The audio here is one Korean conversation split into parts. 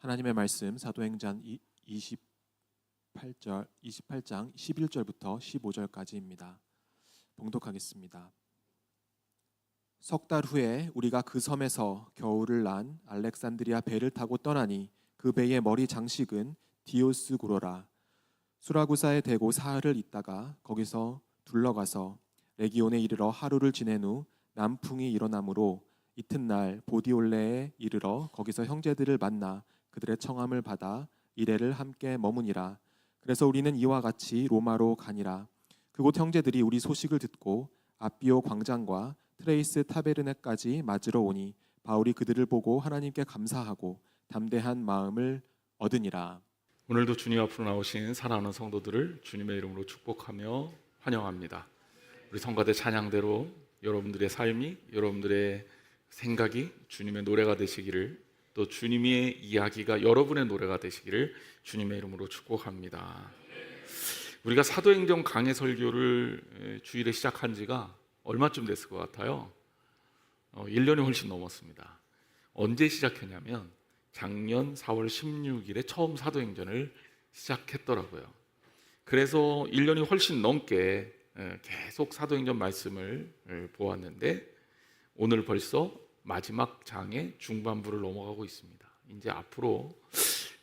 하나님의 말씀 사도행전 28장 11절부터 15절까지입니다. 봉독하겠습니다. 석 달 후에 우리가 그 섬에서 겨울을 난 알렉산드리아 배를 타고 떠나니 그 배의 머리 장식은 디오스구로라. 수라구사에 대고 사흘을 있다가 거기서 둘러가서 레기온에 이르러 하루를 지낸 후 남풍이 일어나므로 이튿날 보디올레에 이르러 거기서 형제들을 만나 그들의 청함을 받아 이레를 함께 머무니라. 그래서 우리는 이와 같이 로마로 가니라. 그곳 형제들이 우리 소식을 듣고 아비오 광장과 트레이스 타베르네까지 맞으러 오니 바울이 그들을 보고 하나님께 감사하고 담대한 마음을 얻으니라. 오늘도 주님 앞으로 나오신 사랑하는 성도들을 주님의 이름으로 축복하며 환영합니다. 우리 성가대 찬양대로 여러분들의 삶이, 여러분들의 생각이 주님의 노래가 되시기를, 또 주님의 이야기가 여러분의 노래가 되시기를 주님의 이름으로 축복합니다. 우리가 사도행전 강해 설교를 주일에 시작한 지가 얼마쯤 됐을 것 같아요? 1년이 훨씬 넘었습니다. 언제 시작했냐면 작년 4월 16일에 처음 사도행전을 시작했더라고요. 그래서 1년이 훨씬 넘게 계속 사도행전 말씀을 보았는데 오늘 벌써 마지막 장의 중반부를 넘어가고 있습니다. 이제 앞으로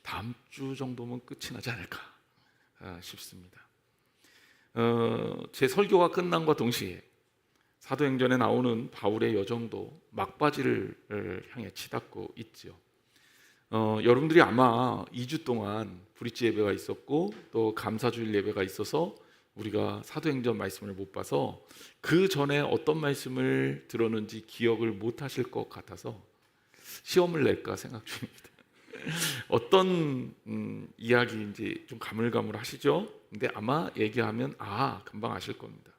다음 주 정도면 끝이 나지 않을까 싶습니다. 제 설교가 끝남과 동시에 사도행전에 나오는 바울의 여정도 막바지를 향해 치닫고 있죠. 여러분들이 아마 2주 동안 브릿지 예배가 있었고 또 감사주일 예배가 있어서 우리가 사도행전 말씀을 못 봐서 그 전에 어떤 말씀을 들었는지 기억을 못 하실 것 같아서 시험을 낼까 생각 중입니다. 어떤 이야기인지 좀 가물가물하시죠? 근데 아마 얘기하면 금방 아실 겁니다.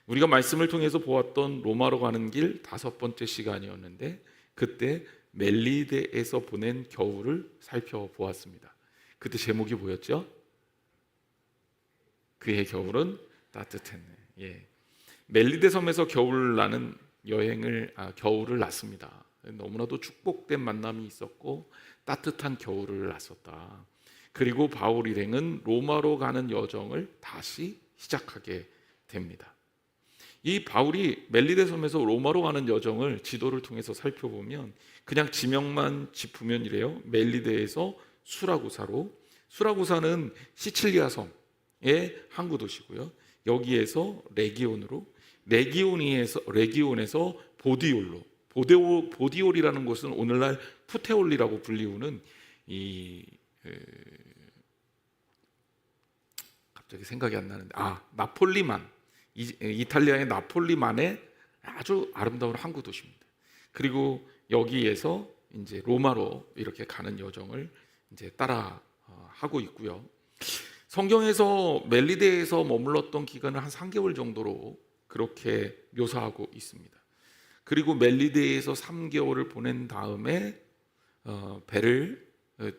우리가 말씀을 통해서 보았던 로마로 가는 길 5번째 시간이었는데 그때 멜리데에서 보낸 겨울을 살펴보았습니다. 그때 제목이 뭐였죠? 그의 겨울은 따뜻했네. 멜리데 섬에서 겨울을 나는 겨울을 났습니다. 너무나도 축복된 만남이 있었고 따뜻한 겨울을 났었다. 그리고 바울 일행은 로마로 가는 여정을 다시 시작하게 됩니다. 이 바울이 멜리데 섬에서 로마로 가는 여정을 지도를 통해서 살펴보면 그냥 지명만 짚으면 이래요. 멜리데에서 수라구사로, 수라구사는 시칠리아 섬의 항구 도시고요. 여기에서 레기온으로, 레기온에서 보디올로, 보디올이라는 곳은 오늘날 푸테올리라고 불리우는 갑자기 생각이 안 나는데 나폴리만, 이탈리아의 나폴리만의 아주 아름다운 항구 도시입니다. 그리고 여기에서 이제 로마로 이렇게 가는 여정을 이제 따라 하고 있고요. 성경에서 멜리데에서 머물렀던 기간을 한 3개월 정도로 그렇게 묘사하고 있습니다. 그리고 멜리데에서 3개월을 보낸 다음에 배를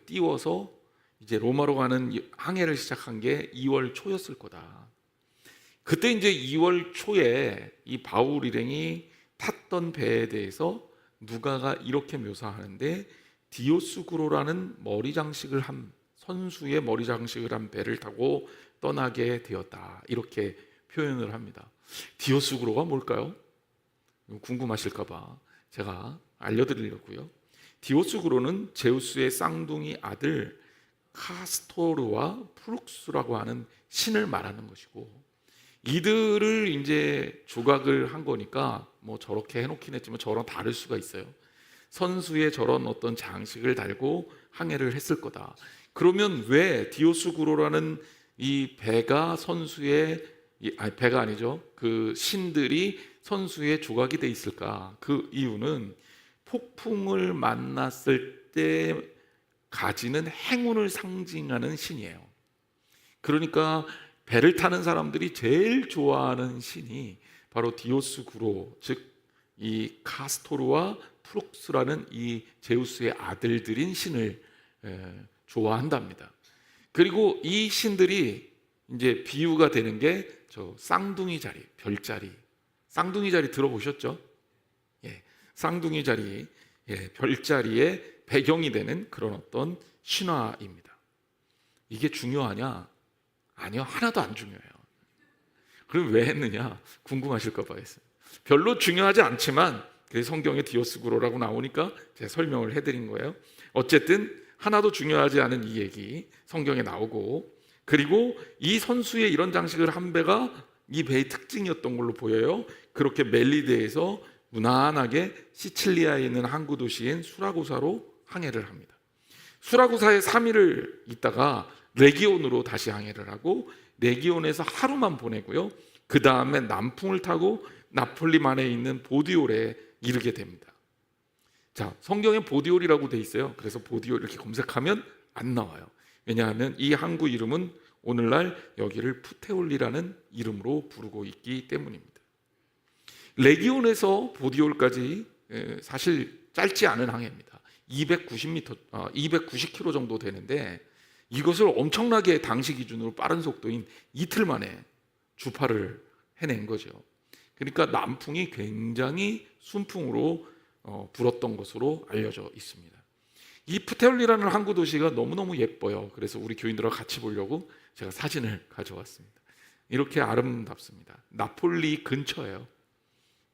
띄워서 이제 로마로 가는 항해를 시작한 게 2월 초였을 거다. 그때 이제 2월 초에 이 바울 일행이 탔던 배에 대해서 누가가 이렇게 묘사하는데 디오스구로라는 선수의 머리 장식을 한 배를 타고 떠나게 되었다. 이렇게 표현을 합니다. 디오스구로가 뭘까요? 궁금하실까 봐 제가 알려드리려고요. 디오스구로는 제우스의 쌍둥이 아들 카스토르와 프룩스라고 하는 신을 말하는 것이고, 이들을 이제 조각을 한 거니까 뭐 저렇게 해놓긴 했지만 저랑 다를 수가 있어요. 선수의 저런 어떤 장식을 달고 항해를 했을 거다. 그러면 왜 디오스구로라는 이 배가 배가 아니죠. 그 신들이 선수의 조각이 돼 있을까? 그 이유는 폭풍을 만났을 때 가지는 행운을 상징하는 신이에요. 그러니까 배를 타는 사람들이 제일 좋아하는 신이 바로 디오스구로, 즉 이 카스토르와 프룩스라는 이 제우스의 아들들인 신을 좋아한답니다. 그리고 이 신들이 이제 비유가 되는 게 저 쌍둥이 자리, 별자리. 쌍둥이 자리 들어보셨죠? 쌍둥이 자리, 별자리에 배경이 되는 그런 어떤 신화입니다. 이게 중요하냐? 아니요, 하나도 안 중요해요. 그럼 왜 했느냐? 궁금하실까 봐 했어요. 별로 중요하지 않지만 성경에 디오스구로라고 나오니까 제가 설명을 해드린 거예요. 어쨌든 하나도 중요하지 않은 이 얘기 성경에 나오고, 그리고 이 선수의 이런 장식을 한 배가 이 배의 특징이었던 걸로 보여요. 그렇게 멜리데에서 무난하게 시칠리아에 있는 항구 도시인 수라구사로 항해를 합니다. 수라구사에 3일을 있다가 레기온으로 다시 항해를 하고, 레기온에서 하루만 보내고요. 그 다음에 남풍을 타고 나폴리만에 있는 보디올에 이르게 됩니다. 자, 성경에 보디올이라고 돼 있어요. 그래서 보디올 이렇게 검색하면 안 나와요. 왜냐하면 이 항구 이름은 오늘날 여기를 푸테올리라는 이름으로 부르고 있기 때문입니다. 레기온에서 보디올까지 사실 짧지 않은 항해입니다. 290km 정도 되는데, 이것을 엄청나게 당시 기준으로 빠른 속도인 이틀 만에 주파를 해낸 거죠. 그러니까 남풍이 굉장히 순풍으로 불었던 것으로 알려져 있습니다. 이 푸테올리라는 항구 도시가 너무너무 예뻐요. 그래서 우리 교인들과 같이 보려고 제가 사진을 가져왔습니다. 이렇게 아름답습니다. 나폴리 근처예요.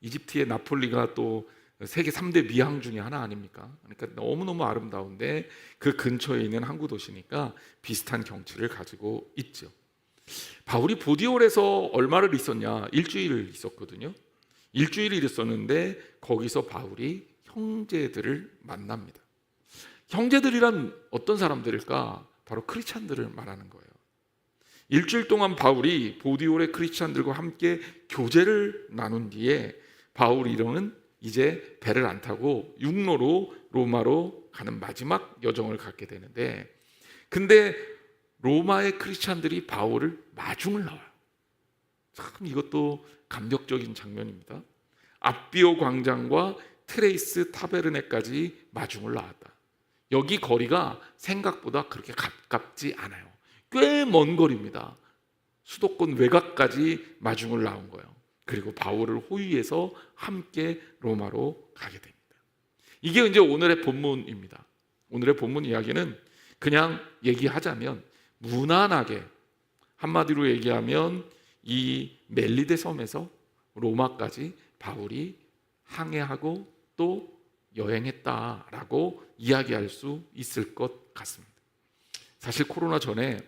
이집트의 나폴리가 또 세계 3대 미항 중에 하나 아닙니까? 그러니까 너무너무 아름다운데 그 근처에 있는 항구 도시니까 비슷한 경치를 가지고 있죠. 바울이 보디올에서 얼마를 있었냐? 일주일을 있었거든요. 일주일을 있었는데 거기서 바울이 형제들을 만납니다. 형제들이란 어떤 사람들일까? 바로 크리스찬들을 말하는 거예요. 일주일 동안 바울이 보디올의 크리스찬들과 함께 교제를 나눈 뒤에 바울 이론은 이제 배를 안 타고 육로로 로마로 가는 마지막 여정을 갖게 되는데, 근데 로마의 크리스찬들이 바울을 마중을 나와요. 참 이것도 감격적인 장면입니다. 앞비오 광장과 트레이스 타베르네까지 마중을 나왔다. 여기 거리가 생각보다 그렇게 가깝지 않아요. 꽤 먼 거리입니다. 수도권 외곽까지 마중을 나온 거예요. 그리고 바울을 호위해서 함께 로마로 가게 됩니다. 이게 이제 오늘의 본문입니다. 오늘의 본문 이야기는 그냥 얘기하자면 무난하게, 한마디로 얘기하면 이 멜리데 섬에서 로마까지 바울이 항해하고 또 여행했다라고 이야기할 수 있을 것 같습니다. 사실 코로나 전에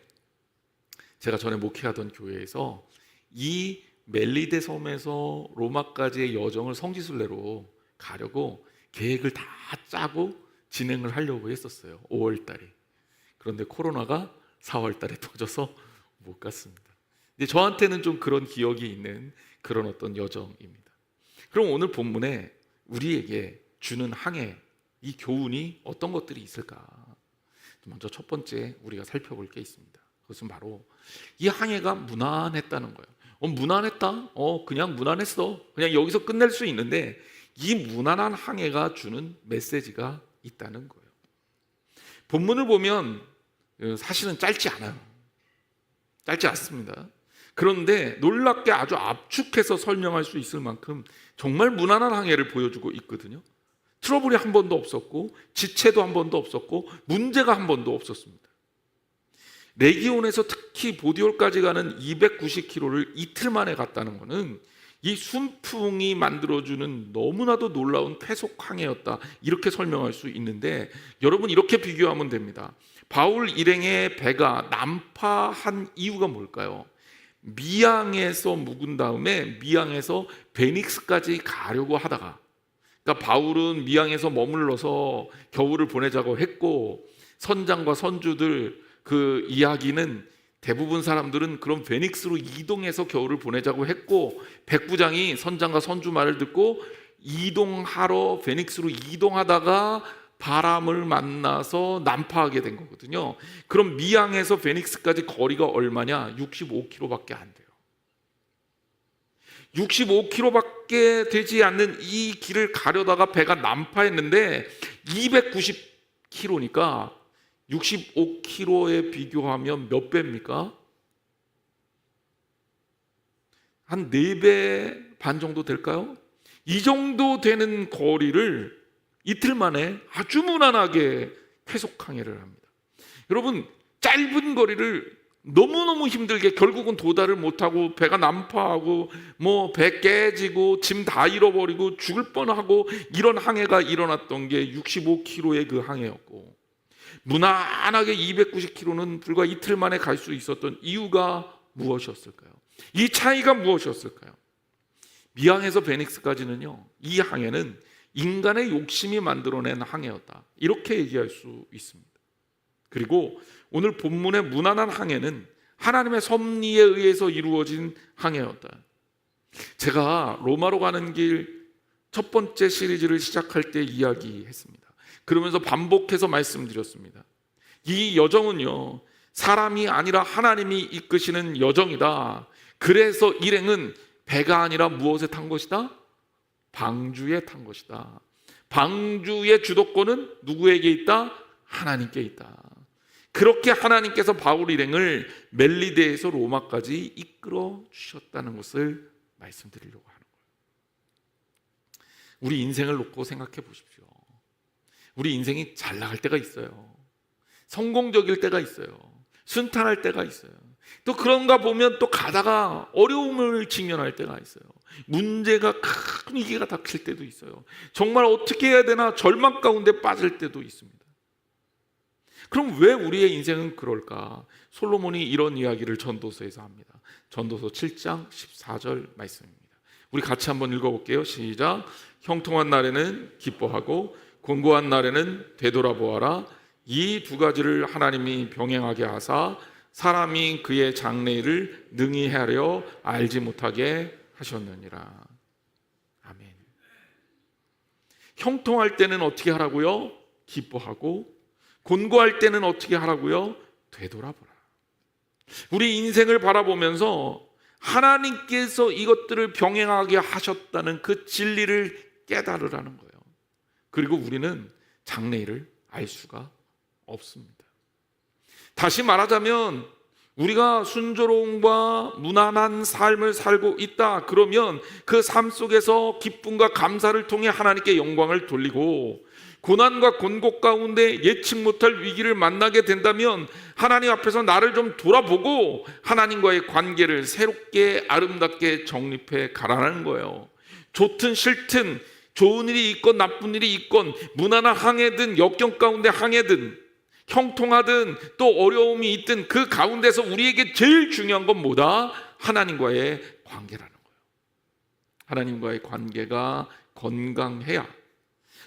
제가 전에 목회하던 교회에서 이 멜리데 섬에서 로마까지의 여정을 성지순례로 가려고 계획을 다 짜고 진행을 하려고 했었어요. 5월 달에. 그런데 코로나가 4월 달에 터져서 못 갔습니다. 이제 저한테는 좀 그런 기억이 있는 그런 어떤 여정입니다. 그럼 오늘 본문에 우리에게 주는 항해, 이 교훈이 어떤 것들이 있을까? 먼저 첫 번째 우리가 살펴볼 게 있습니다. 그것은 바로 이 항해가 무난했다는 거예요. 무난했다? 그냥 무난했어. 그냥 여기서 끝낼 수 있는데 이 무난한 항해가 주는 메시지가 있다는 거예요. 본문을 보면 사실은 짧지 않아요. 짧지 않습니다. 그런데 놀랍게 아주 압축해서 설명할 수 있을 만큼 정말 무난한 항해를 보여주고 있거든요. 트러블이 한 번도 없었고 지체도 한 번도 없었고 문제가 한 번도 없었습니다. 레기온에서 특히 보디올까지 가는 290km를 이틀 만에 갔다는 것은 이 순풍이 만들어주는 너무나도 놀라운 쾌속 항해였다, 이렇게 설명할 수 있는데, 여러분 이렇게 비교하면 됩니다. 바울 일행의 배가 난파한 이유가 뭘까요? 미항에서 묵은 다음에 미항에서 베닉스까지 가려고 하다가, 그러니까 바울은 미항에서 머물러서 겨울을 보내자고 했고, 선장과 선주들 그 이야기는 대부분 사람들은 그럼 베닉스로 이동해서 겨울을 보내자고 했고, 백부장이 선장과 선주 말을 듣고 이동하러 베닉스로 이동하다가 바람을 만나서 난파하게 된 거거든요. 그럼 미항에서 베닉스까지 거리가 얼마냐? 65km밖에 안 돼요. 65km밖에 되지 않는 이 길을 가려다가 배가 난파했는데 290km니까 65km에 비교하면 몇 배입니까? 한 4배 반 정도 될까요? 이 정도 되는 거리를 이틀 만에 아주 무난하게 회속 항해를 합니다. 여러분, 짧은 거리를 너무너무 힘들게 결국은 도달을 못하고 배가 난파하고 뭐 배 깨지고 짐 다 잃어버리고 죽을 뻔하고 이런 항해가 일어났던 게 65km의 그 항해였고, 무난하게 290km는 불과 이틀 만에 갈 수 있었던 이유가 무엇이었을까요? 이 차이가 무엇이었을까요? 미항에서 베닉스까지는요, 이 항해는 인간의 욕심이 만들어낸 항해였다, 이렇게 얘기할 수 있습니다. 그리고 오늘 본문의 무난한 항해는 하나님의 섭리에 의해서 이루어진 항해였다. 제가 로마로 가는 길 첫 번째 시리즈를 시작할 때 이야기했습니다. 그러면서 반복해서 말씀드렸습니다. 이 여정은요, 사람이 아니라 하나님이 이끄시는 여정이다. 그래서 일행은 배가 아니라 무엇에 탄 것이다? 방주에 탄 것이다. 방주의 주도권은 누구에게 있다? 하나님께 있다. 그렇게 하나님께서 바울 일행을 멜리데에서 로마까지 이끌어 주셨다는 것을 말씀드리려고 하는 거예요. 우리 인생을 놓고 생각해 보십시오. 우리 인생이 잘 나갈 때가 있어요. 성공적일 때가 있어요. 순탄할 때가 있어요. 또 그런가 보면 또 가다가 어려움을 직면할 때가 있어요. 문제가 큰 위기가 닥칠 때도 있어요. 정말 어떻게 해야 되나 절망 가운데 빠질 때도 있습니다. 그럼 왜 우리의 인생은 그럴까? 솔로몬이 이런 이야기를 전도서에서 합니다. 전도서 7장 14절 말씀입니다. 우리 같이 한번 읽어볼게요. 시작. 형통한 날에는 기뻐하고 곤고한 날에는 되돌아보아라. 이 두 가지를 하나님이 병행하게 하사 사람이 그의 장래일을 능히 헤아려 알지 못하게 하셨느니라. 아멘. 형통할 때는 어떻게 하라고요? 기뻐하고, 곤고할 때는 어떻게 하라고요? 되돌아보라. 우리 인생을 바라보면서 하나님께서 이것들을 병행하게 하셨다는 그 진리를 깨달으라는 거예요. 그리고 우리는 장래일을 알 수가 없습니다. 다시 말하자면 우리가 순조로움과 무난한 삶을 살고 있다 그러면 그 삶 속에서 기쁨과 감사를 통해 하나님께 영광을 돌리고, 고난과 곤고 가운데 예측 못할 위기를 만나게 된다면 하나님 앞에서 나를 좀 돌아보고 하나님과의 관계를 새롭게 아름답게 정립해 가라는 거예요. 좋든 싫든, 좋은 일이 있건 나쁜 일이 있건, 무난한 항해든 역경 가운데 항해든, 형통하든 또 어려움이 있든 그 가운데서 우리에게 제일 중요한 건 뭐다? 하나님과의 관계라는 거예요. 하나님과의 관계가 건강해야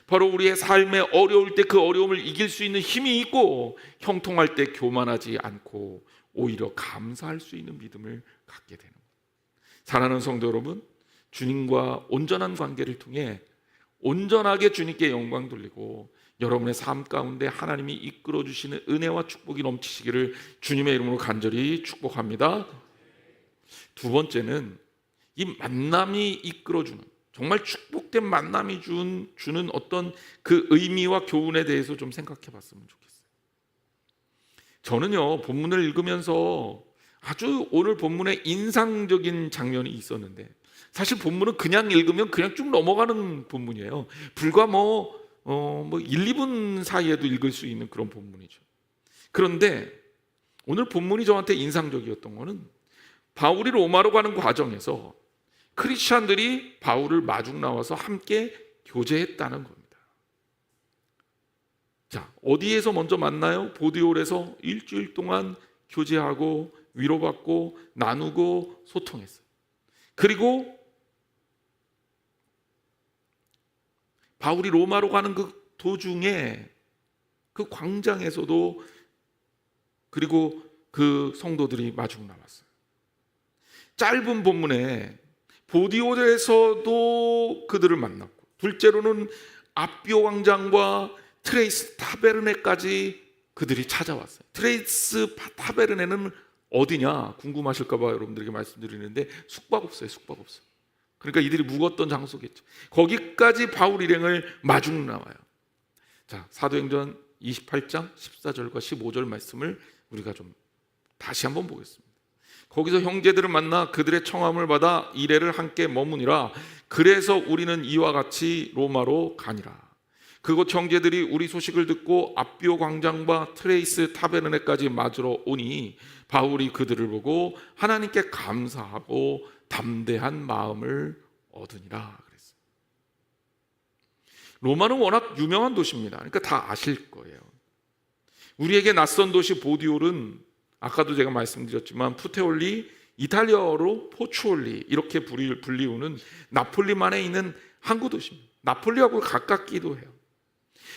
바로 우리의 삶에 어려울 때 그 어려움을 이길 수 있는 힘이 있고, 형통할 때 교만하지 않고 오히려 감사할 수 있는 믿음을 갖게 되는 거예요. 사랑하는 성도 여러분, 주님과 온전한 관계를 통해 온전하게 주님께 영광 돌리고 여러분의 삶 가운데 하나님이 이끌어 주시는 은혜와 축복이 넘치시기를 주님의 이름으로 간절히 축복합니다. 두 번째는 이 만남이 이끌어주는, 정말 축복된 만남이 주는 어떤 그 의미와 교훈에 대해서 좀 생각해 봤으면 좋겠어요. 저는요, 본문을 읽으면서 아주 오늘 본문에 인상적인 장면이 있었는데, 사실 본문은 그냥 읽으면 그냥 쭉 넘어가는 본문이에요. 불과 1, 2분 사이에도 읽을 수 있는 그런 본문이죠. 그런데 오늘 본문이 저한테 인상적이었던 거는 바울이 로마로 가는 과정에서 크리스찬들이 바울을 마중 나와서 함께 교제했다는 겁니다. 자, 어디에서 먼저 만나요? 보디올에서 일주일 동안 교제하고 위로받고 나누고 소통했어요. 그리고 바울이 로마로 가는 그 도중에 그 광장에서도 그리고 그 성도들이 마중 나왔어요. 짧은 본문에 보디올에서도 그들을 만났고, 둘째로는 아비오 광장과 트레이스 타베르네까지 그들이 찾아왔어요. 트레이스 타베르네는 어디냐 궁금하실까 봐 여러분들에게 말씀드리는데 숙박업소예요. 숙박업소. 그러니까 이들이 묵었던 장소겠죠. 거기까지 바울 일행을 마중 나와요. 자, 사도행전 28장 14절과 15절 말씀을 우리가 좀 다시 한번 보겠습니다. 거기서 형제들을 만나 그들의 청함을 받아 이레를 함께 머무니라. 그래서 우리는 이와 같이 로마로 가니라. 그곳 형제들이 우리 소식을 듣고 앞비오 광장과 트레이스 타베르네까지 맞으러 오니 바울이 그들을 보고 하나님께 감사하고 담대한 마음을 얻으니라 그랬어요. 로마는 워낙 유명한 도시입니다. 그러니까 다 아실 거예요. 우리에게 낯선 도시 보디올은 아까도 제가 말씀드렸지만 푸테올리, 이탈리아어로 포추올리 이렇게 불리우는 나폴리만에 있는 항구 도시입니다. 나폴리하고 가깝기도 해요.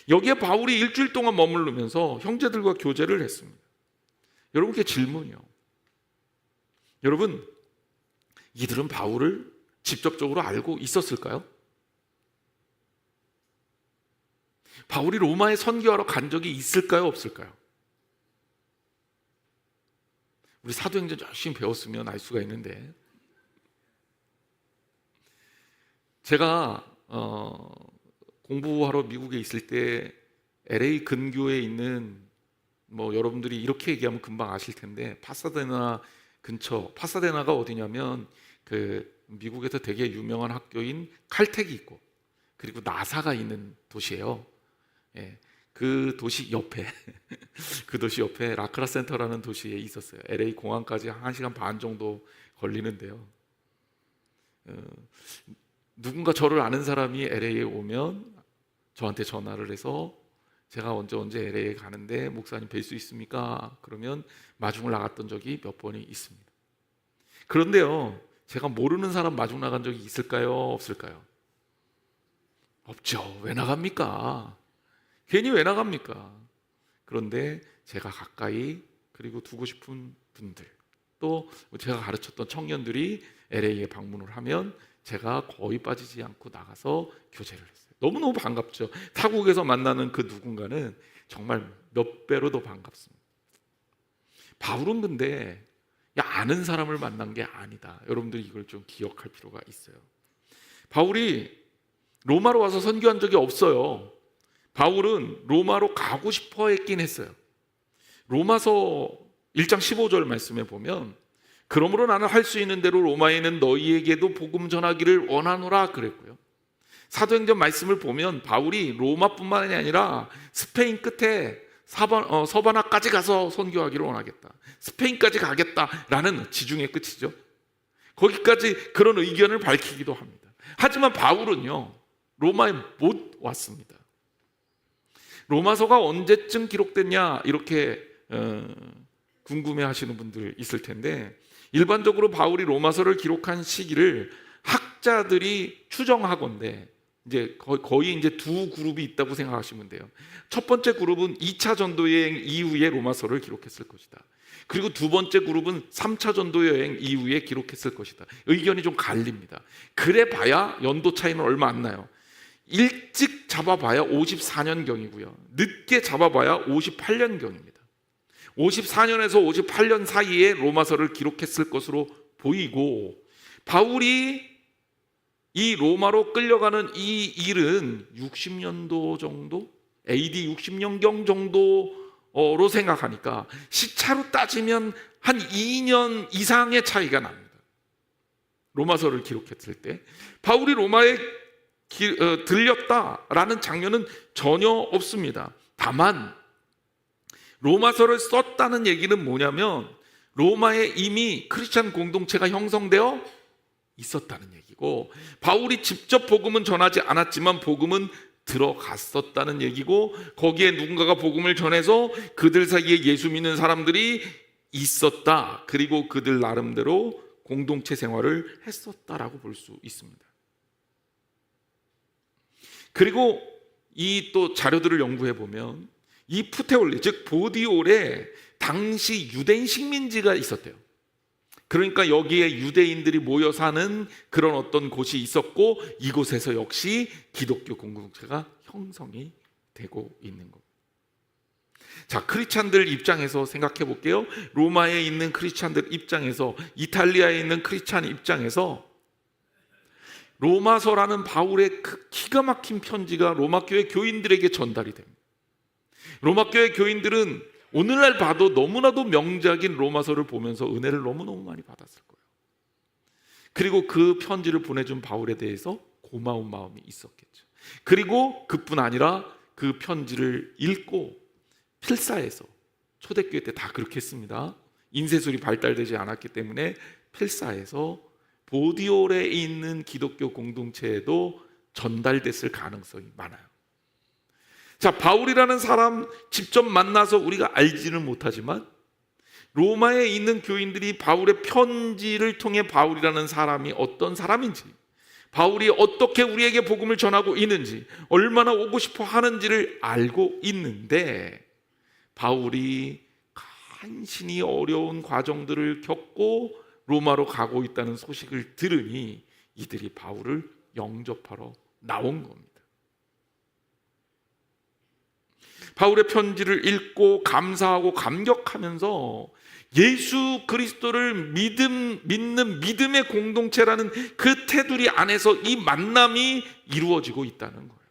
여기에 바울이 일주일 동안 머무르면서 형제들과 교제를 했습니다. 여러분께 질문이요. 여러분, 이들은 바울을 직접적으로 알고 있었을까요? 바울이 로마에 선교하러 간 적이 있을까요? 없을까요? 우리 사도행전 열심히 배웠으면 알 수가 있는데, 제가 공부하러 미국에 있을 때 LA 근교에 있는 여러분들이 이렇게 얘기하면 금방 아실 텐데 파사데나 근처, 파사데나가 어디냐면 그 미국에서 되게 유명한 학교인 칼텍이 있고 그리고 나사가 있는 도시예요. 예, 그 도시 옆에 그 도시 옆에 라크라 센터라는 도시에 있었어요. LA 공항까지 1시간 반 정도 걸리는데요. 누군가 저를 아는 사람이 LA에 오면 저한테 전화를 해서 제가 언제 LA에 가는데 목사님 뵐 수 있습니까? 그러면 마중을 나갔던 적이 몇 번이 있습니다. 그런데요, 제가 모르는 사람 마중 나간 적이 있을까요? 없을까요? 없죠. 왜 나갑니까? 괜히 왜 나갑니까? 그런데 제가 가까이 그리고 두고 싶은 분들, 또 제가 가르쳤던 청년들이 LA에 방문을 하면 제가 거의 빠지지 않고 나가서 교제를 했어요. 너무너무 반갑죠. 타국에서 만나는 그 누군가는 정말 몇 배로 더 반갑습니다. 바울은 근데 아는 사람을 만난 게 아니다. 여러분들이 이걸 좀 기억할 필요가 있어요. 바울이 로마로 와서 선교한 적이 없어요. 바울은 로마로 가고 싶어 했긴 했어요. 로마서 1장 15절 말씀에 보면 그러므로 나는 할 수 있는 대로 로마에 있는 너희에게도 복음 전하기를 원하노라 그랬고요. 사도행전 말씀을 보면 바울이 로마뿐만이 아니라 스페인 끝에 서바나까지 가서 선교하기를 원하겠다, 스페인까지 가겠다라는 지중해 끝이죠. 거기까지 그런 의견을 밝히기도 합니다. 하지만 바울은요, 로마에 못 왔습니다. 로마서가 언제쯤 기록됐냐 이렇게 궁금해하시는 분들 있을 텐데, 일반적으로 바울이 로마서를 기록한 시기를 학자들이 추정하건대 거의 두 그룹이 있다고 생각하시면 돼요. 첫 번째 그룹은 2차 전도 여행 이후에 로마서를 기록했을 것이다. 그리고 두 번째 그룹은 3차 전도 여행 이후에 기록했을 것이다. 의견이 좀 갈립니다. 그래 봐야 연도 차이는 얼마 안 나요. 일찍 잡아봐야 54년경이고요. 늦게 잡아봐야 58년경입니다. 54년에서 58년 사이에 로마서를 기록했을 것으로 보이고, 바울이 이 로마로 끌려가는 이 일은 60년도 정도, AD 60년경 정도로 생각하니까 시차로 따지면 한 2년 이상의 차이가 납니다. 로마서를 기록했을 때 바울이 로마에 들렸다라는 장면은 전혀 없습니다. 다만 로마서를 썼다는 얘기는 뭐냐면 로마에 이미 크리스찬 공동체가 형성되어 있었다는 얘기고, 바울이 직접 복음은 전하지 않았지만 복음은 들어갔었다는 얘기고, 거기에 누군가가 복음을 전해서 그들 사이에 예수 믿는 사람들이 있었다, 그리고 그들 나름대로 공동체 생활을 했었다라고 볼 수 있습니다. 그리고 이 또 자료들을 연구해 보면 이 푸테올리, 즉 보디올에 당시 유대인 식민지가 있었대요. 그러니까 여기에 유대인들이 모여 사는 그런 어떤 곳이 있었고, 이곳에서 역시 기독교 공동체가 형성이 되고 있는 것. 자, 크리스찬들 입장에서 생각해 볼게요. 로마에 있는 크리스찬들 입장에서, 이탈리아에 있는 크리스찬 입장에서 로마서라는 바울의 그 기가 막힌 편지가 로마 교회 교인들에게 전달이 됩니다. 로마 교회 교인들은 오늘날 봐도 너무나도 명작인 로마서를 보면서 은혜를 너무너무 많이 받았을 거예요. 그리고 그 편지를 보내준 바울에 대해서 고마운 마음이 있었겠죠. 그리고 그뿐 아니라 그 편지를 읽고 필사해서, 초대교회 때 다 그렇게 했습니다. 인쇄술이 발달되지 않았기 때문에 필사해서 보디올에 있는 기독교 공동체에도 전달됐을 가능성이 많아요. 자, 바울이라는 사람 직접 만나서 우리가 알지는 못하지만 로마에 있는 교인들이 바울의 편지를 통해 바울이라는 사람이 어떤 사람인지, 바울이 어떻게 우리에게 복음을 전하고 있는지, 얼마나 오고 싶어 하는지를 알고 있는데, 바울이 간신히 어려운 과정들을 겪고 로마로 가고 있다는 소식을 들으니 이들이 바울을 영접하러 나온 겁니다. 바울의 편지를 읽고 감사하고 감격하면서 예수 그리스도를 믿는 믿음의 공동체라는 그 테두리 안에서 이 만남이 이루어지고 있다는 거예요.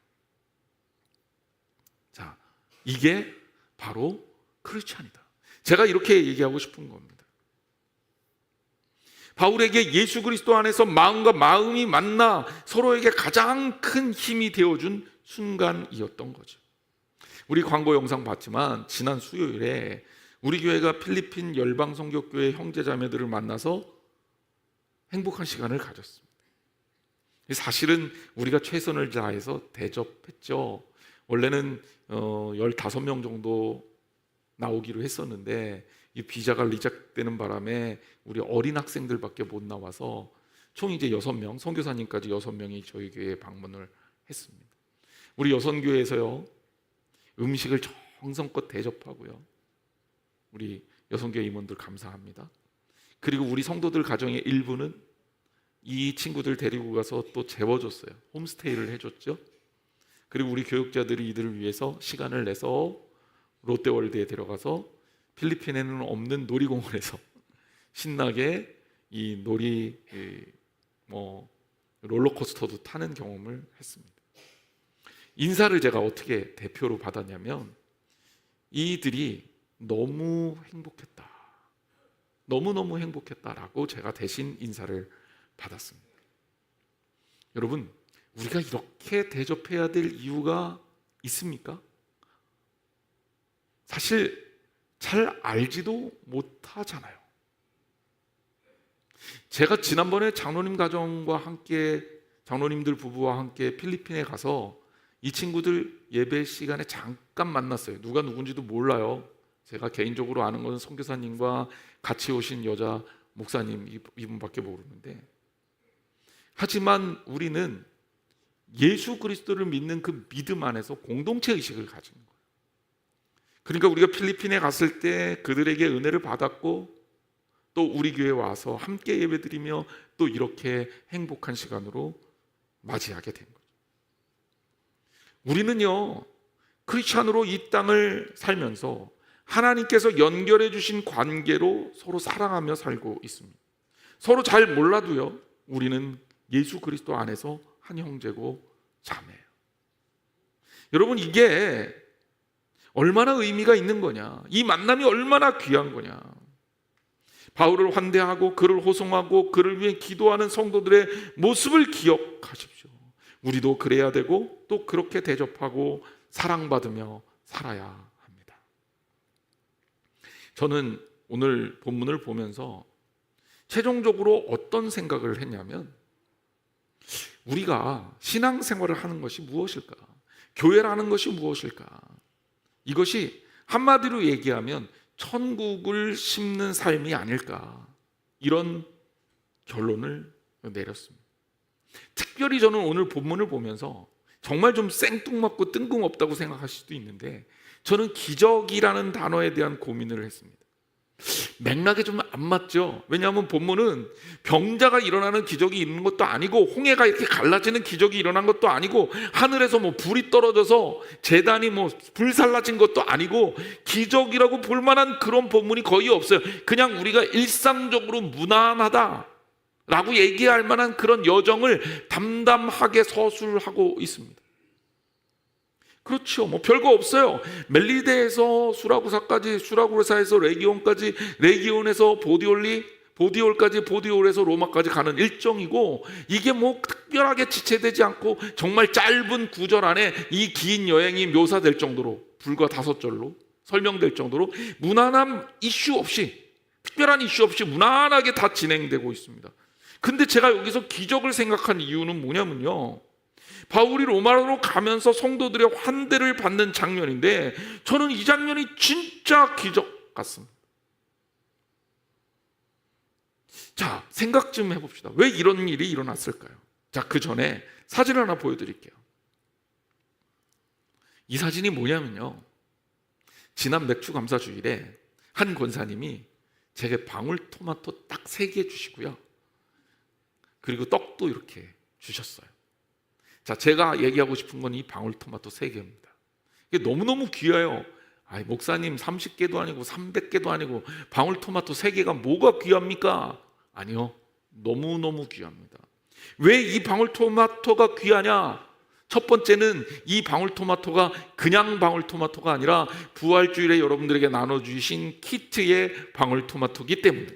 자, 이게 바로 크리스찬이다. 제가 이렇게 얘기하고 싶은 겁니다. 바울에게 예수 그리스도 안에서 마음과 마음이 만나 서로에게 가장 큰 힘이 되어준 순간이었던 거죠. 우리 광고 영상 봤지만 지난 수요일에 우리 교회가 필리핀 열방성교교회 형제자매들을 만나서 행복한 시간을 가졌습니다. 사실은 우리가 최선을 다해서 대접했죠. 원래는 15명 정도 나오기로 했었는데 이 비자가 리젝되는 바람에 우리 어린 학생들밖에 못 나와서 총 이제 6명, 선교사님까지 6명이 저희 교회에 방문을 했습니다. 우리 여선교회에서요, 음식을 정성껏 대접하고요, 우리 여성교회 임원들 감사합니다. 그리고 우리 성도들 가정의 일부는 이 친구들 데리고 가서 또 재워줬어요. 홈스테이를 해줬죠. 그리고 우리 교육자들이 이들을 위해서 시간을 내서 롯데월드에 데려가서 필리핀에는 없는 놀이공원에서 신나게 이 롤러코스터도 타는 경험을 했습니다. 인사를 제가 어떻게 대표로 받았냐면, 이들이 너무 행복했다, 너무너무 행복했다라고 제가 대신 인사를 받았습니다. 여러분, 우리가 이렇게 대접해야 될 이유가 있습니까? 사실 잘 알지도 못하잖아요. 제가 지난번에 장로님 가정과 함께, 장로님들 부부와 함께 필리핀에 가서 이 친구들 예배 시간에 잠깐 만났어요. 누가 누군지도 몰라요. 제가 개인적으로 아는 것은 선교사님과 같이 오신 여자 목사님 이분밖에 모르는데, 하지만 우리는 예수 그리스도를 믿는 그 믿음 안에서 공동체 의식을 가진 거예요. 그러니까 우리가 필리핀에 갔을 때 그들에게 은혜를 받았고, 또 우리 교회에 와서 함께 예배드리며 또 이렇게 행복한 시간으로 맞이하게 된 거죠. 우리는요, 크리스찬으로 이 땅을 살면서 하나님께서 연결해 주신 관계로 서로 사랑하며 살고 있습니다. 서로 잘 몰라도요, 우리는 예수 그리스도 안에서 한 형제고 자매예요. 여러분, 이게 얼마나 의미가 있는 거냐, 이 만남이 얼마나 귀한 거냐. 바울을 환대하고 그를 호송하고 그를 위해 기도하는 성도들의 모습을 기억하십시오. 우리도 그래야 되고 또 그렇게 대접하고 사랑받으며 살아야 합니다. 저는 오늘 본문을 보면서 최종적으로 어떤 생각을 했냐면, 우리가 신앙생활을 하는 것이 무엇일까? 교회라는 것이 무엇일까? 이것이 한마디로 얘기하면 천국을 심는 삶이 아닐까, 이런 결론을 내렸습니다. 특별히 저는 오늘 본문을 보면서 정말 좀 생뚱맞고 뜬금없다고 생각하실 수도 있는데, 저는 기적이라는 단어에 대한 고민을 했습니다. 맥락이 좀 안 맞죠? 왜냐하면 본문은 병자가 일어나는 기적이 있는 것도 아니고, 홍해가 이렇게 갈라지는 기적이 일어난 것도 아니고, 하늘에서 불이 떨어져서 제단이 불살라진 것도 아니고, 기적이라고 볼 만한 그런 본문이 거의 없어요. 그냥 우리가 일상적으로 무난하다 라고 얘기할 만한 그런 여정을 담담하게 서술하고 있습니다. 그렇죠. 별거 없어요. 멜리데에서 수라구사까지, 수라구사에서 레기온까지, 레기온에서 보디올리, 보디올까지, 보디올에서 로마까지 가는 일정이고, 이게 뭐 특별하게 지체되지 않고 정말 짧은 구절 안에 이 긴 여행이 묘사될 정도로, 불과 5절로 설명될 정도로 무난한 이슈 없이, 특별한 이슈 없이 무난하게 다 진행되고 있습니다. 근데 제가 여기서 기적을 생각한 이유는 뭐냐면요, 바울이 로마로 가면서 성도들의 환대를 받는 장면인데, 저는 이 장면이 진짜 기적 같습니다. 자, 생각 좀 해봅시다. 왜 이런 일이 일어났을까요? 자, 그 전에 사진 하나 보여드릴게요. 이 사진이 뭐냐면요, 지난 맥주 감사 주일에 한 권사님이 제게 방울토마토 딱 3개 주시고요, 그리고 떡도 이렇게 주셨어요. 자, 제가 얘기하고 싶은 건 이 방울토마토 3개입니다. 이게 너무너무 귀해요. 아이, 목사님 30개도 아니고 300개도 아니고 방울토마토 3개가 뭐가 귀합니까? 아니요, 너무너무 귀합니다. 왜 이 방울토마토가 귀하냐? 첫 번째는 이 방울토마토가 그냥 방울토마토가 아니라 부활주일에 여러분들에게 나눠주신 키트의 방울토마토이기 때문에.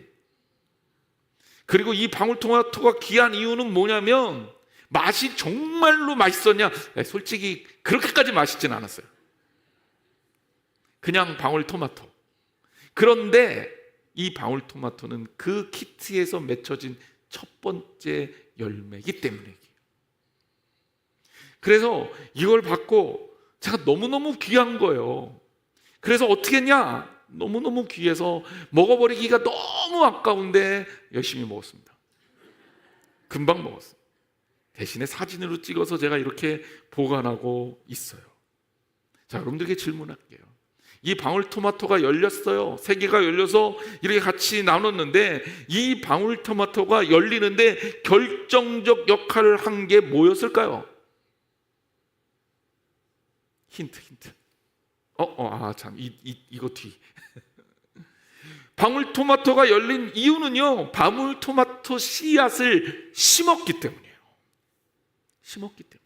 그리고 이 방울토마토가 귀한 이유는 뭐냐면, 맛이 정말로 맛있었냐? 솔직히 그렇게까지 맛있진 않았어요. 그냥 방울토마토. 그런데 이 방울토마토는 그 키트에서 맺혀진 첫 번째 열매이기 때문에. 그래서 이걸 받고 제가 너무너무 귀한 거예요. 그래서 어떻게 했냐? 너무너무 귀해서 먹어버리기가 너무 아까운데 열심히 먹었습니다. 금방 먹었어요. 대신에 사진으로 찍어서 제가 이렇게 보관하고 있어요. 자, 여러분들에게 질문할게요. 이 방울토마토가 열렸어요. 3개가 열려서 이렇게 같이 나눴는데, 이 방울토마토가 열리는데 결정적 역할을 한 게 뭐였을까요? 힌트. 이거 뒤. 방울토마토가 열린 이유는요, 방울토마토 씨앗을 심었기 때문이에요. 심었기 때문에.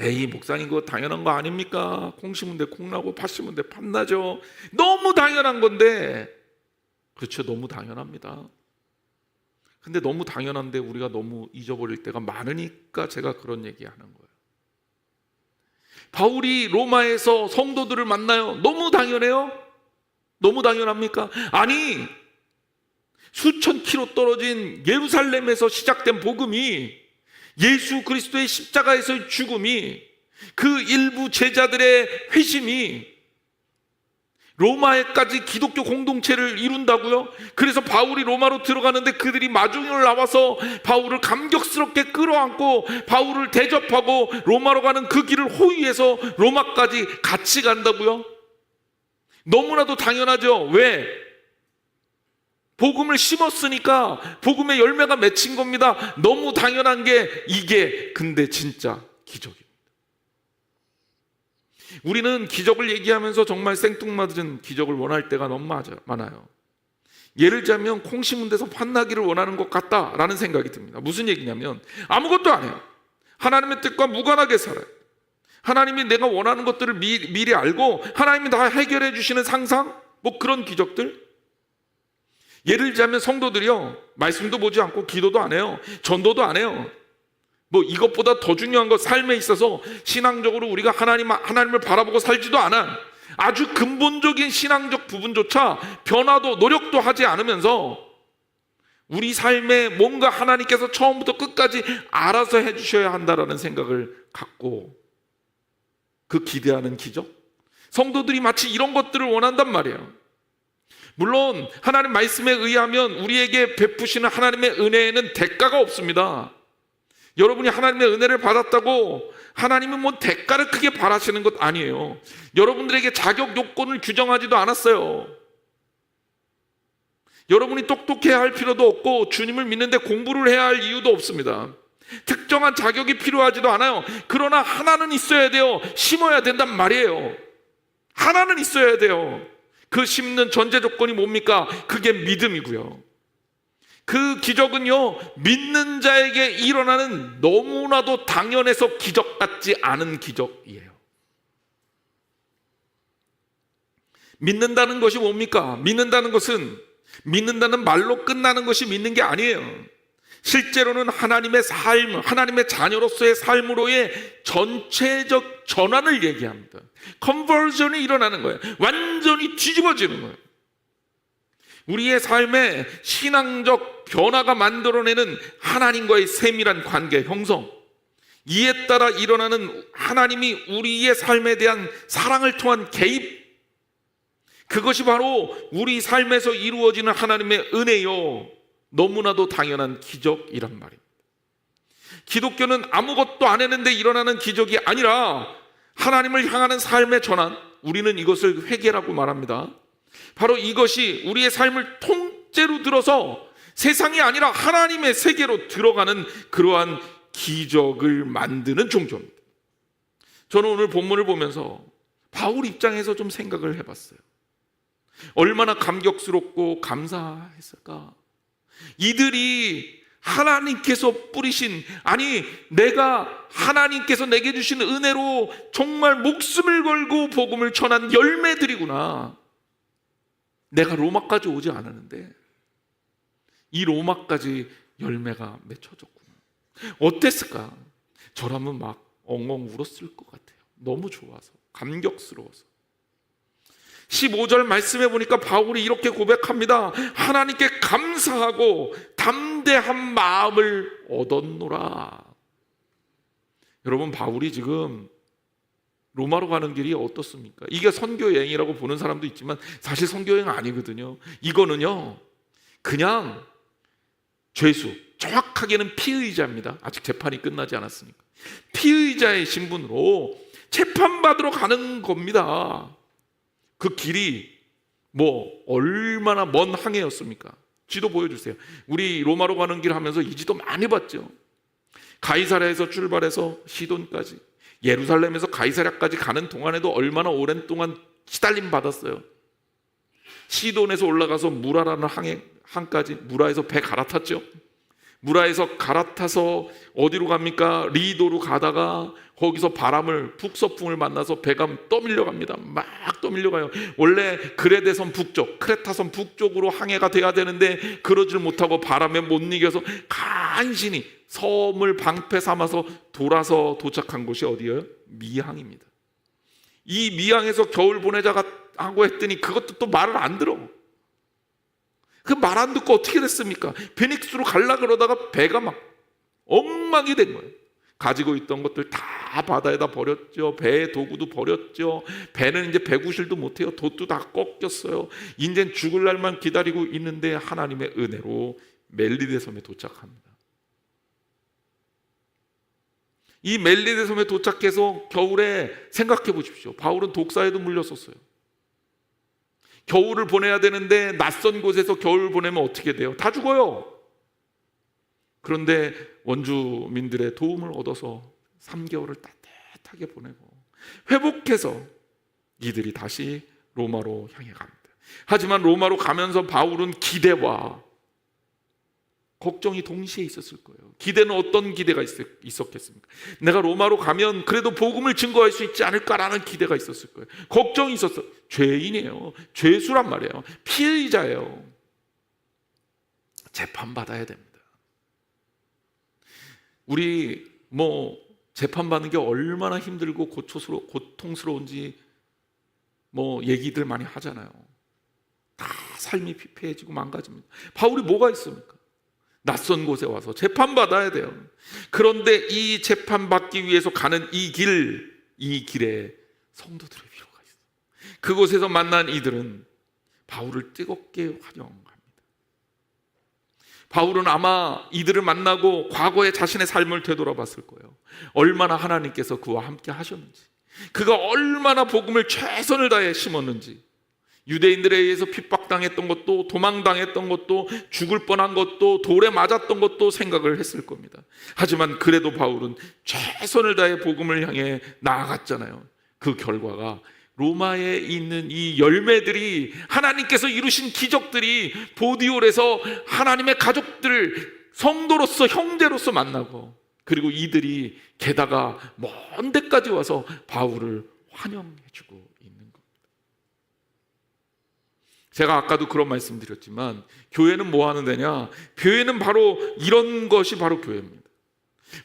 에이, 목사님 그거 당연한 거 아닙니까? 콩 심은 데 콩 나고 팥 심은 데 팥 나죠. 너무 당연한 건데. 그렇죠, 너무 당연합니다. 근데 너무 당연한데 우리가 너무 잊어버릴 때가 많으니까 제가 그런 얘기하는 거예요. 바울이 로마에서 성도들을 만나요. 너무 당연해요? 너무 당연합니까? 아니, 수천 킬로 떨어진 예루살렘에서 시작된 복음이, 예수 그리스도의 십자가에서의 죽음이, 그 일부 제자들의 회심이 로마에까지 기독교 공동체를 이룬다고요? 그래서 바울이 로마로 들어가는데 그들이 마중을 나와서 바울을 감격스럽게 끌어안고 바울을 대접하고 로마로 가는 그 길을 호위해서 로마까지 같이 간다고요? 너무나도 당연하죠. 왜? 복음을 심었으니까 복음의 열매가 맺힌 겁니다. 너무 당연한 게 이게 근데 진짜 기적입니다. 우리는 기적을 얘기하면서 정말 생뚱맞은 기적을 원할 때가 너무 많아요. 예를 들자면 콩 심은 데서 팥나기를 원하는 것 같다라는 생각이 듭니다. 무슨 얘기냐면 아무것도 안 해요. 하나님의 뜻과 무관하게 살아요. 하나님이 내가 원하는 것들을 미리 알고 하나님이 다 해결해 주시는 상상, 뭐 그런 기적들. 예를 들자면 성도들이요, 말씀도 보지 않고 기도도 안 해요. 전도도 안 해요. 뭐 이것보다 더 중요한 것, 삶에 있어서 신앙적으로 우리가 하나님을 바라보고 살지도 않아. 아주 근본적인 신앙적 부분조차 변화도 노력도 하지 않으면서 우리 삶에 뭔가 하나님께서 처음부터 끝까지 알아서 해주셔야 한다라는 생각을 갖고 그 기대하는 기적, 성도들이 마치 이런 것들을 원한단 말이에요. 물론 하나님 말씀에 의하면 우리에게 베푸시는 하나님의 은혜에는 대가가 없습니다. 여러분이 하나님의 은혜를 받았다고 하나님은 뭐 대가를 크게 바라시는 것 아니에요. 여러분들에게 자격 요건을 규정하지도 않았어요. 여러분이 똑똑해야 할 필요도 없고 주님을 믿는데 공부를 해야 할 이유도 없습니다. 특정한 자격이 필요하지도 않아요. 그러나 하나는 있어야 돼요. 심어야 된단 말이에요. 하나는 있어야 돼요. 그 심는 전제 조건이 뭡니까? 그게 믿음이고요. 그 기적은요, 믿는 자에게 일어나는 너무나도 당연해서 기적 같지 않은 기적이에요. 믿는다는 것이 뭡니까? 믿는다는 것은 믿는다는 말로 끝나는 것이 믿는 게 아니에요. 실제로는 하나님의 삶, 하나님의 자녀로서의 삶으로의 전체적 전환을 얘기합니다. 컨버전이 일어나는 거예요. 완전히 뒤집어지는 거예요. 우리의 삶에 신앙적 변화가 만들어내는 하나님과의 세밀한 관계 형성, 이에 따라 일어나는 하나님이 우리의 삶에 대한 사랑을 통한 개입, 그것이 바로 우리 삶에서 이루어지는 하나님의 은혜요, 너무나도 당연한 기적이란 말입니다. 기독교는 아무것도 안 했는데 일어나는 기적이 아니라 하나님을 향하는 삶의 전환, 우리는 이것을 회개라고 말합니다. 바로 이것이 우리의 삶을 통째로 들어서 세상이 아니라 하나님의 세계로 들어가는 그러한 기적을 만드는 종교입니다. 저는 오늘 본문을 보면서 바울 입장에서 좀 생각을 해봤어요. 얼마나 감격스럽고 감사했을까? 이들이 하나님께서 뿌리신, 아니 내가 하나님께서 내게 주신 은혜로 정말 목숨을 걸고 복음을 전한 열매들이구나. 내가 로마까지 오지 않았는데 이 로마까지 열매가 맺혀졌구나. 어땠을까? 저라면 막 엉엉 울었을 것 같아요. 너무 좋아서, 감격스러워서. 15절 말씀해 보니까 바울이 이렇게 고백합니다. 하나님께 감사하고 담대한 마음을 얻었노라. 여러분, 바울이 지금 로마로 가는 길이 어떻습니까? 이게 선교 여행이라고 보는 사람도 있지만 사실 선교 여행 아니거든요. 이거는요, 그냥 죄수, 정확하게는 피의자입니다. 아직 재판이 끝나지 않았으니까 피의자의 신분으로 재판받으러 가는 겁니다. 그 길이 얼마나 먼 항해였습니까? 지도 보여주세요. 우리 로마로 가는 길 하면서 이 지도 많이 봤죠. 가이사랴에서 출발해서 시돈까지, 예루살렘에서 가이사랴까지 가는 동안에도 얼마나 오랜 동안 시달림 받았어요. 시돈에서 올라가서 무라라는 항까지, 무라에서 배 갈아탔죠. 무라에서 갈아타서 어디로 갑니까? 리도로 가다가 거기서 북서풍을 만나서 배가 떠밀려 갑니다. 막 떠밀려 가요. 원래 그레데섬 북쪽, 크레타섬 북쪽으로 항해가 돼야 되는데 그러질 못하고 바람에 못 이겨서 간신히 섬을 방패 삼아서 돌아서 도착한 곳이 어디예요? 미항입니다. 이 미항에서 겨울 보내자가 하고 했더니 그것도 또 말을 안 들어. 그 말 안 듣고 어떻게 됐습니까? 베닉스로 갈라 그러다가 배가 막 엉망이 된 거예요. 가지고 있던 것들 다 바다에다 버렸죠. 배의 도구도 버렸죠. 배는 이제 배구실도 못해요. 돛도 다 꺾였어요. 이제 죽을 날만 기다리고 있는데 하나님의 은혜로 멜리데 섬에 도착합니다. 이 멜리데 섬에 도착해서 겨울에 생각해 보십시오. 바울은 독사에도 물렸었어요. 겨울을 보내야 되는데 낯선 곳에서 겨울을 보내면 어떻게 돼요? 다 죽어요. 그런데 원주민들의 도움을 얻어서 3개월을 따뜻하게 보내고 회복해서 이들이 다시 로마로 향해 갑니다. 하지만 로마로 가면서 바울은 기대와 걱정이 동시에 있었을 거예요. 기대는 어떤 기대가 있었겠습니까? 내가 로마로 가면 그래도 복음을 증거할 수 있지 않을까라는 기대가 있었을 거예요. 걱정이 있었어요. 죄인이에요. 죄수란 말이에요. 피의자예요. 재판받아야 됩니다. 우리 재판받는 게 얼마나 힘들고 고통스러운지 얘기들 많이 하잖아요. 다 삶이 피폐해지고 망가집니다. 바울이 뭐가 있습니까? 낯선 곳에 와서 재판받아야 돼요. 그런데 이 재판받기 위해서 가는 이 길에 성도들의 필요가 있어요. 그곳에서 만난 이들은 바울을 뜨겁게 환영합니다. 바울은 아마 이들을 만나고 과거의 자신의 삶을 되돌아봤을 거예요. 얼마나 하나님께서 그와 함께 하셨는지, 그가 얼마나 복음을 최선을 다해 심었는지, 유대인들에 의해서 핍박당했던 것도, 도망당했던 것도, 죽을 뻔한 것도, 돌에 맞았던 것도 생각을 했을 겁니다. 하지만 그래도 바울은 최선을 다해 복음을 향해 나아갔잖아요. 그 결과가 로마에 있는 이 열매들이, 하나님께서 이루신 기적들이 보디올에서 하나님의 가족들, 성도로서, 형제로서 만나고, 그리고 이들이 게다가 먼 데까지 와서 바울을 환영해주고 있는 겁니다. 제가 아까도 그런 말씀 드렸지만 교회는 뭐 하는 데냐? 교회는 바로 이런 것이 바로 교회입니다.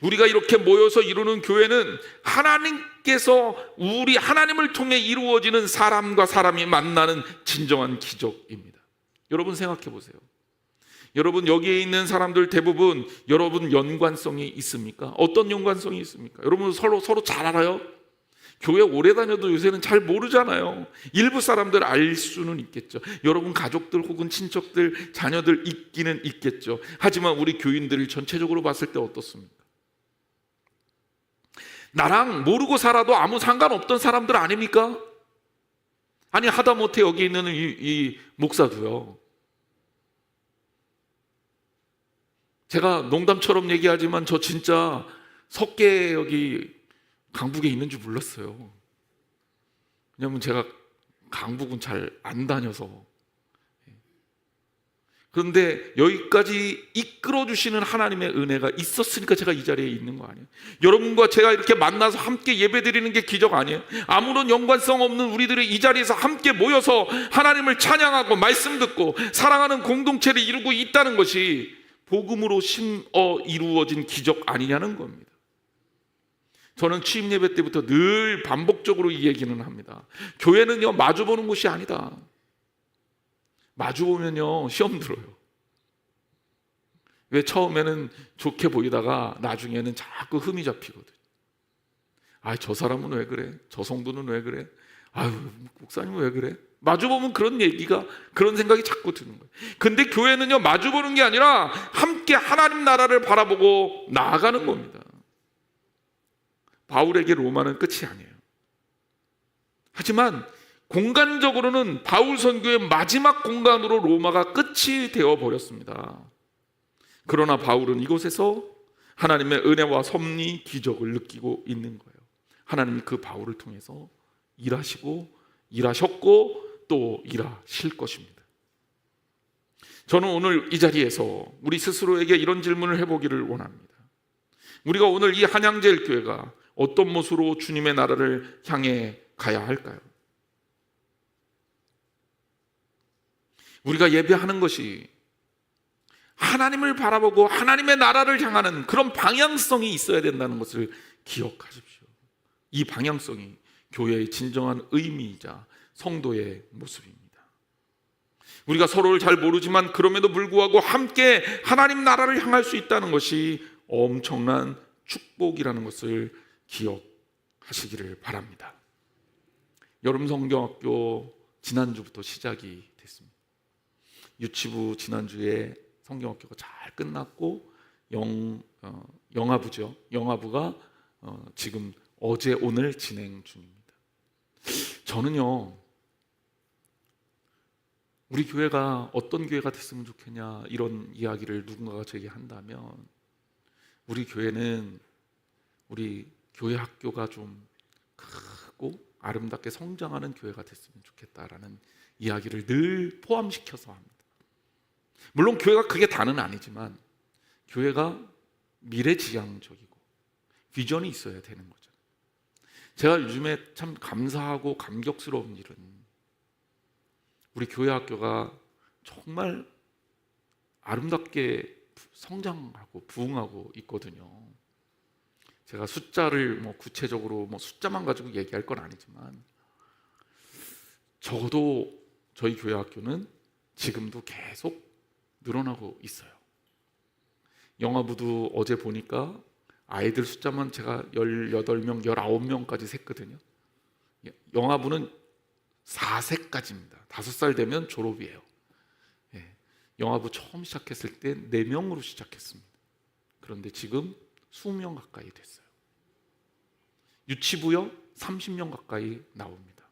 우리가 이렇게 모여서 이루는 교회는 하나님께서 우리 하나님을 통해 이루어지는 사람과 사람이 만나는 진정한 기적입니다. 여러분 생각해 보세요. 여러분 여기에 있는 사람들 대부분 여러분 연관성이 있습니까? 어떤 연관성이 있습니까? 여러분 서로 잘 알아요? 교회 오래 다녀도 요새는 잘 모르잖아요. 일부 사람들 알 수는 있겠죠. 여러분 가족들 혹은 친척들, 자녀들 있기는 있겠죠. 하지만 우리 교인들을 전체적으로 봤을 때 어떻습니까? 나랑 모르고 살아도 아무 상관없던 사람들 아닙니까? 아니 하다못해 여기 있는 이 목사도요. 제가 농담처럼 얘기하지만 저 진짜 석계 여기 강북에 있는 줄 몰랐어요. 왜냐하면 제가 강북은 잘 안 다녀서. 그런데 여기까지 이끌어주시는 하나님의 은혜가 있었으니까 제가 이 자리에 있는 거 아니에요? 여러분과 제가 이렇게 만나서 함께 예배드리는 게 기적 아니에요? 아무런 연관성 없는 우리들이 이 자리에서 함께 모여서 하나님을 찬양하고 말씀 듣고 사랑하는 공동체를 이루고 있다는 것이 복음으로 이루어진 기적 아니냐는 겁니다. 저는 취임 예배 때부터 늘 반복적으로 이 얘기는 합니다. 교회는요 마주보는 곳이 아니다. 마주보면요 시험 들어요. 왜? 처음에는 좋게 보이다가 나중에는 자꾸 흠이 잡히거든. 아, 저 사람은 왜 그래? 저 성도는 왜 그래? 아유, 목사님은 왜 그래? 마주보면 그런 생각이 자꾸 드는 거예요. 근데 교회는요 마주보는 게 아니라 함께 하나님 나라를 바라보고 나아가는 겁니다. 바울에게 로마는 끝이 아니에요. 하지만 공간적으로는 바울 선교의 마지막 공간으로 로마가 끝이 되어 버렸습니다. 그러나 바울은 이곳에서 하나님의 은혜와 섭리, 기적을 느끼고 있는 거예요. 하나님이 그 바울을 통해서 일하셨고 또 일하실 것입니다. 저는 오늘 이 자리에서 우리 스스로에게 이런 질문을 해보기를 원합니다. 우리가 오늘 이 한양제일교회가 어떤 모습으로 주님의 나라를 향해 가야 할까요? 우리가 예배하는 것이 하나님을 바라보고 하나님의 나라를 향하는 그런 방향성이 있어야 된다는 것을 기억하십시오. 이 방향성이 교회의 진정한 의미이자 성도의 모습입니다. 우리가 서로를 잘 모르지만 그럼에도 불구하고 함께 하나님 나라를 향할 수 있다는 것이 엄청난 축복이라는 것을 기억하시기를 바랍니다. 여름 성경학교 지난주부터 시작이 됐습니다. 유치부 지난주에 성경학교가 잘 끝났고 영아부죠. 영아부가 지금 어제 오늘 진행 중입니다. 저는요 우리 교회가 어떤 교회가 됐으면 좋겠냐 이런 이야기를 누군가가 제게 한다면 우리 교회는 우리 교회 학교가 좀 크고 아름답게 성장하는 교회가 됐으면 좋겠다라는 이야기를 늘 포함시켜서 합니다. 물론 교회가 그게 다는 아니지만 교회가 미래지향적이고 비전이 있어야 되는 거죠. 제가 요즘에 참 감사하고 감격스러운 일은 우리 교회 학교가 정말 아름답게 성장하고 부흥하고 있거든요. 제가 숫자를 구체적으로 숫자만 가지고 얘기할 건 아니지만 적어도 저희 교회 학교는 지금도 계속 늘어나고 있어요. 영아부도 어제 보니까 아이들 숫자만 제가 18명, 19명까지 셌거든요. 영아부는 4세까지입니다. 5살 되면 졸업이에요. 영아부 처음 시작했을 때 4명으로 시작했습니다. 그런데 지금 20명 가까이 됐어요. 유치부요 30명 가까이 나옵니다.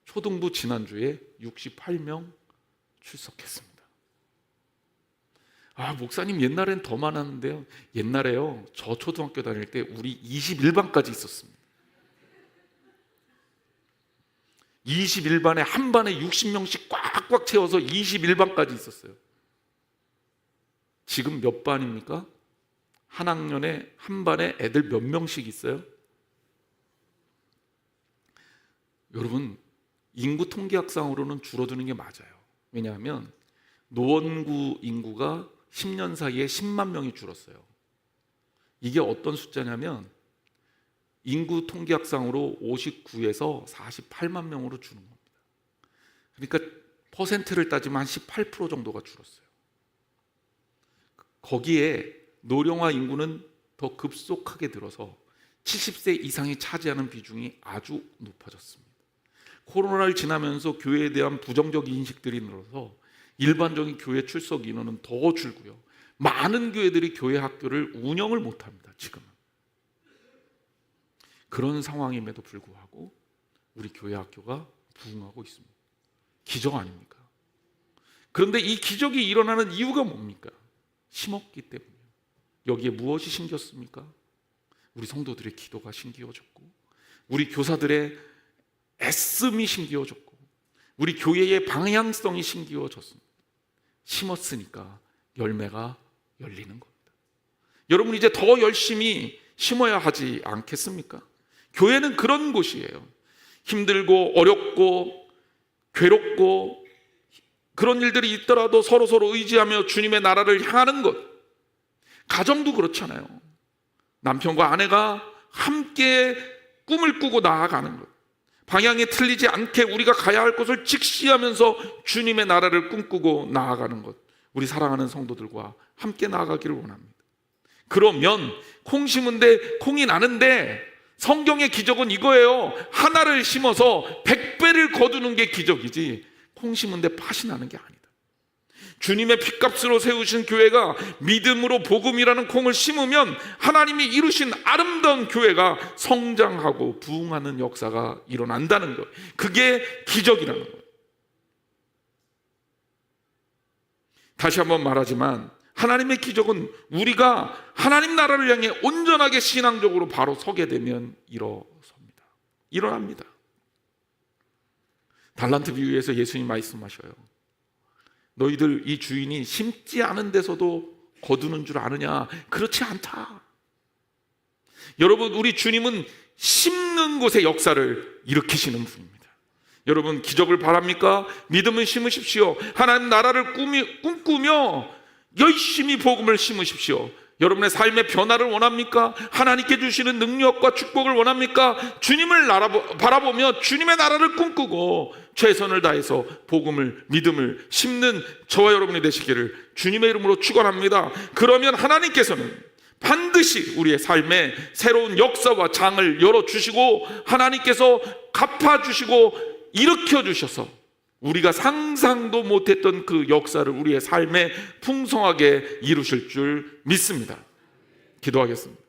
초등부 지난주에 68명 출석했습니다. 아, 목사님 옛날엔 더 많았는데요. 옛날에요 저 초등학교 다닐 때 우리 21반까지 있었습니다. 21반에 한 반에 60명씩 꽉꽉 채워서 21반까지 있었어요. 지금 몇 반입니까? 한 학년에 한 반에 애들 몇 명씩 있어요? 여러분 인구 통계학상으로는 줄어드는 게 맞아요. 왜냐하면 노원구 인구가 10년 사이에 10만 명이 줄었어요. 이게 어떤 숫자냐면 인구 통계학상으로 59에서 48만 명으로 주는 겁니다. 그러니까 퍼센트를 따지면 한 18% 정도가 줄었어요. 거기에 노령화 인구는 더 급속하게 늘어서 70세 이상이 차지하는 비중이 아주 높아졌습니다. 코로나를 지나면서 교회에 대한 부정적 인식들이 늘어서 일반적인 교회 출석 인원은 더 줄고요. 많은 교회들이 교회 학교를 운영을 못합니다. 지금은. 그런 상황임에도 불구하고 우리 교회 학교가 부흥하고 있습니다. 기적 아닙니까? 그런데 이 기적이 일어나는 이유가 뭡니까? 심었기 때문이에요. 여기에 무엇이 심겼습니까? 우리 성도들의 기도가 심겨졌고, 우리 교사들의 애씀이 심겨졌고, 우리 교회의 방향성이 심겨졌습니다. 심었으니까 열매가 열리는 겁니다. 여러분, 이제 더 열심히 심어야 하지 않겠습니까? 교회는 그런 곳이에요. 힘들고 어렵고 괴롭고 그런 일들이 있더라도 서로 의지하며 주님의 나라를 향하는 것. 가정도 그렇잖아요. 남편과 아내가 함께 꿈을 꾸고 나아가는 것. 방향이 틀리지 않게 우리가 가야 할 곳을 직시하면서 주님의 나라를 꿈꾸고 나아가는 것. 우리 사랑하는 성도들과 함께 나아가기를 원합니다. 그러면 콩 심은데 콩이 나는데, 성경의 기적은 이거예요. 하나를 심어서 100배를 거두는 게 기적이지 콩 심은데 팥이 나는 게 아니다. 주님의 핏값으로 세우신 교회가 믿음으로 복음이라는 콩을 심으면 하나님이 이루신 아름다운 교회가 성장하고 부흥하는 역사가 일어난다는 것. 그게 기적이라는 거예요. 다시 한번 말하지만 하나님의 기적은 우리가 하나님 나라를 향해 온전하게 신앙적으로 바로 서게 되면 일어납니다. 달란트 비유에서 예수님 말씀하셔요. 너희들 이 주인이 심지 않은 데서도 거두는 줄 아느냐? 그렇지 않다. 여러분, 우리 주님은 심는 곳에 역사를 일으키시는 분입니다. 여러분, 기적을 바랍니까? 믿음을 심으십시오. 하나님 나라를 꿈꾸며 열심히 복음을 심으십시오. 여러분의 삶의 변화를 원합니까? 하나님께 주시는 능력과 축복을 원합니까? 주님을 바라보며 주님의 나라를 꿈꾸고 최선을 다해서 복음을, 믿음을 심는 저와 여러분이 되시기를 주님의 이름으로 축원합니다. 그러면 하나님께서는 반드시 우리의 삶에 새로운 역사와 장을 열어주시고 하나님께서 갚아주시고 일으켜주셔서 우리가 상상도 못했던 그 역사를 우리의 삶에 풍성하게 이루실 줄 믿습니다. 기도하겠습니다.